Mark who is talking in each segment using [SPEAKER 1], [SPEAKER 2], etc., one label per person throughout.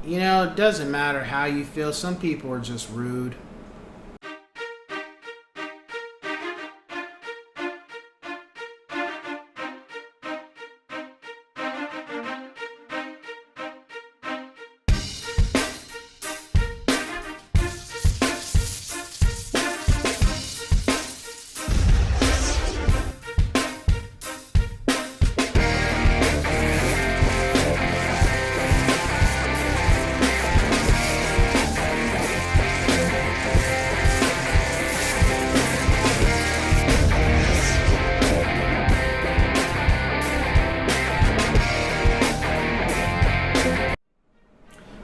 [SPEAKER 1] You know, it doesn't matter how you feel. Some people are just rude.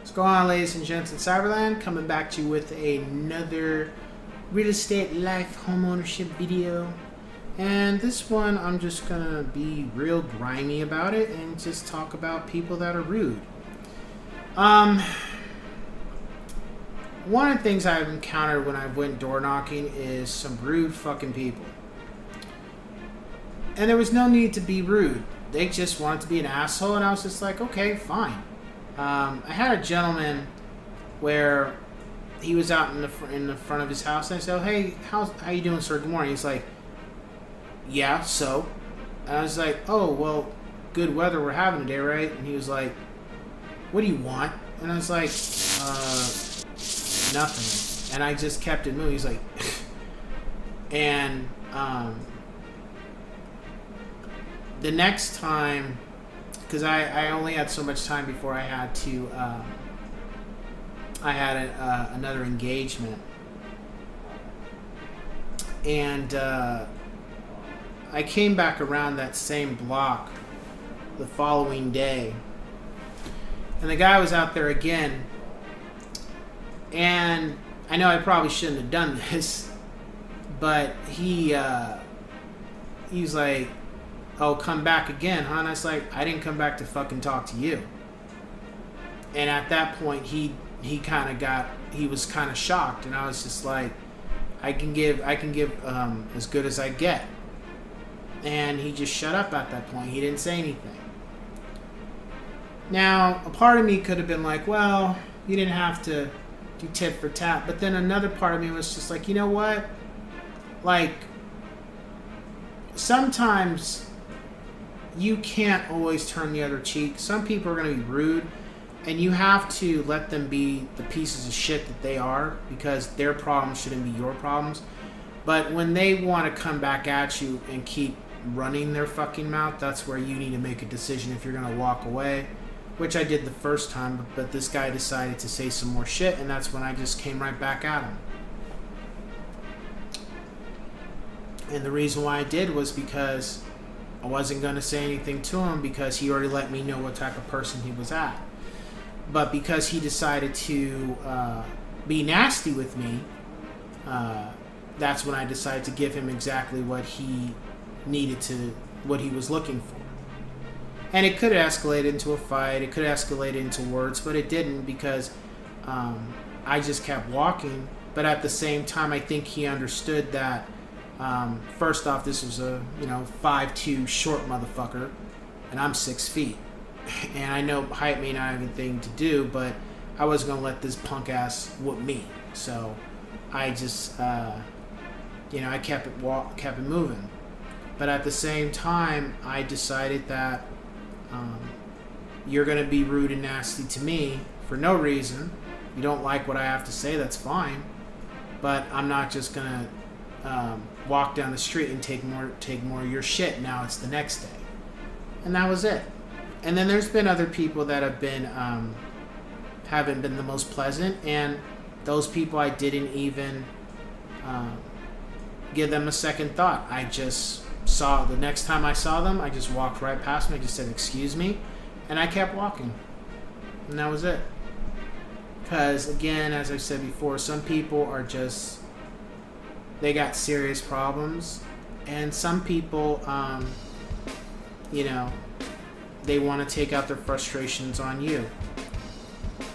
[SPEAKER 1] What's going on, ladies and gents in Cyberland? Coming back to you with another real estate life homeownership video. And this one, I'm just gonna be real grimy about it and just talk about people that are rude. One of the things I've encountered when I went door knocking is some rude fucking people. And there was no need to be rude. They just wanted to be an asshole, and I was just like, okay, fine. I had a gentleman where he was out in the front of his house, and I said, "Hey, how you doing, sir? Good morning." He's like, "Yeah, so," and I was like, "Oh, well, good weather we're having today, right?" And he was like, "What do you want?" And I was like, "Nothing." And I just kept it moving. He's like, and the next time, because I only had so much time before I had to, another engagement. And I came back around that same block the following day. And the guy was out there again. And I know I probably shouldn't have done this, but he was like, "Oh, come back again, huh?" And I was like, "I didn't come back to fucking talk to you." And at that point, he was kind of shocked, and I was just like, I can give as good as I get. And he just shut up at that point. He didn't say anything. Now, a part of me could have been like, well, you didn't have to do tit for tat. But then another part of me was just like, you know what? Like, sometimes you can't always turn the other cheek. Some people are going to be rude, and you have to let them be the pieces of shit that they are, because their problems shouldn't be your problems. But when they want to come back at you and keep running their fucking mouth, that's where you need to make a decision if you're going to walk away, which I did the first time, but this guy decided to say some more shit, and that's when I just came right back at him. And the reason why I did was because I wasn't going to say anything to him, because he already let me know what type of person he was at. But because he decided to be nasty with me, that's when I decided to give him exactly what he needed to, what he was looking for. And it could have escalated into a fight, it could have escalated into words, but it didn't, because I just kept walking. But at the same time, I think he understood that first off, this was a 5'2" short motherfucker, and I'm 6 feet. And I know height may not have anything to do, but I wasn't gonna let this punk ass whoop me. So I just, I kept it moving. But at the same time, I decided that you're gonna be rude and nasty to me for no reason. You don't like what I have to say, that's fine. But I'm not just gonna walk down the street and take more of your shit. Now it's the next day, and that was it. And then there's been other people that have been haven't been the most pleasant, and those people I didn't even give them a second thought. I just saw, the next time I saw them, I just walked right past them. I just said, "Excuse me," and I kept walking, and that was it. Because again, as I said before, some people are just, they got serious problems, and some people they want to take out their frustrations on you.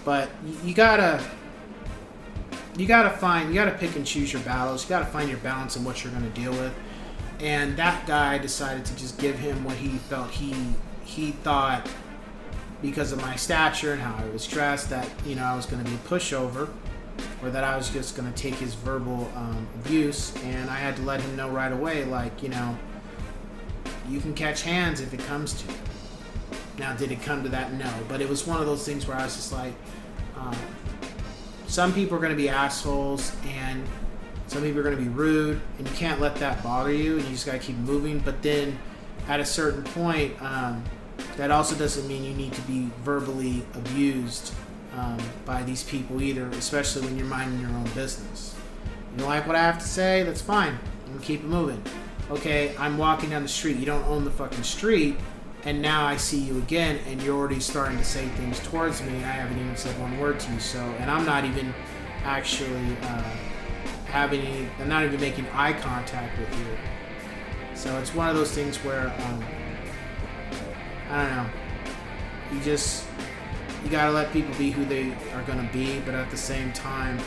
[SPEAKER 1] But you gotta pick and choose your battles. You gotta find your balance in what you're gonna deal with. And that guy decided to just give him what he felt he thought because of my stature and how I was dressed, that, you know, I was going to be a pushover, or that I was just going to take his verbal abuse. And I had to let him know right away, like, you know, you can catch hands if it comes to it. Now, did it come to that? No. But it was one of those things where I was just like, some people are going to be assholes, and some people are going to be rude, and you can't let that bother you, and you just got to keep moving. But then at a certain point, that also doesn't mean you need to be verbally abused by these people either, especially when you're minding your own business. You don't like what I have to say? That's fine. I'm going to keep it moving. Okay, I'm walking down the street. You don't own the fucking street, and now I see you again, and you're already starting to say things towards me, and I haven't even said one word to you. So, and I'm not even actually I'm not even making eye contact with you. So it's one of those things where I don't know. You gotta let people be who they are gonna be, but at the same time,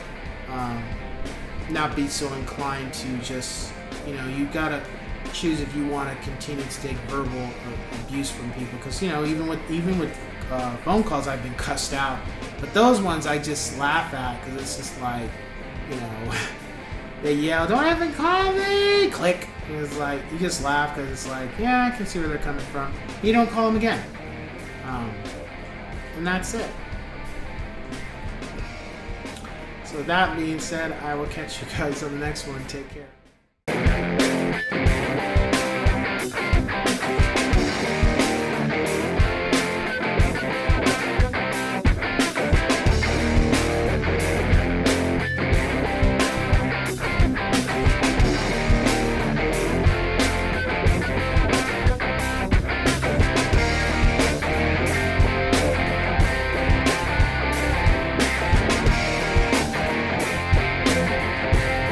[SPEAKER 1] not be so inclined to just, you know, you gotta choose if you want to continue to take verbal abuse from people, because, you know, even with phone calls, I've been cussed out, but those ones I just laugh at, because it's just like, you know, they yell, "Don't even call me!" Click. And it's like, you just laugh, because it's like, yeah, I can see where they're coming from. You don't call them again, and that's it. So that being said, I will catch you guys on the next one. Take care.